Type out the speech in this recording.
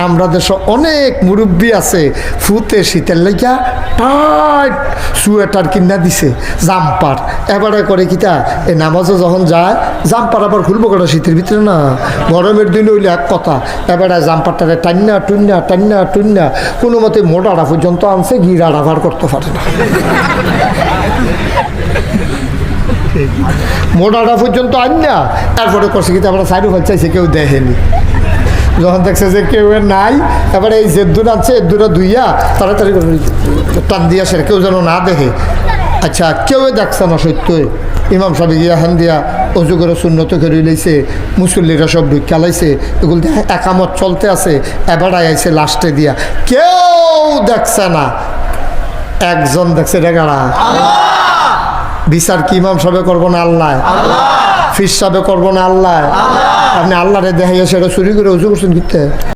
আমরা দেশে অনেক মুরব্বী আছে ফুতে শীতের লেগা টাইট সোয়েটার কিনা দিছে জাম্পার এবারে করে কিতা এই নামাজে যখন যায় জাম্পার আবার খুলবো কটা শীতের ভিতরে না গরমের দিন হইলে এক কথা এবারে জাম্পারটারে টান্না টুন্না টান্না টুন্না কোনো মতে মোটাটা পর্যন্ত আনছে গিরাটা ভার করতে পারে না মোটাটা পর্যন্ত আন না তারপরে করছে কিন্তু আমরা সাইডও ফেল চাইছে কেউ দেখেনি যখন দেখছে যে কেউ নাই এবারে এই জেদ্দুর আছে এদ্দুরা ধুইয়া তাড়াতাড়ি টান দিয়া সেটা কেউ যেন না দেখে আচ্ছা কেউ দেখছে না সত্যই ইমাম সাহেব গিয়া হান দিয়া অজু করে শূন্যত করে লইছে মুসল্লিরা সব ঢুকিয়া লাইছে এগুলো একামত চলতে আছে এবার আইছে লাস্টে দিয়া কেউ দেখছে না একজন দেখছে রে গাড়া বিচার কি ইমাম সাহেব করবো না আল্লাহ ফির সাহেব করবো না আল্লাহ আপনি আল্লাহরে দেখাইয়া সেটা চুরি করে উজু করছেন কিনতে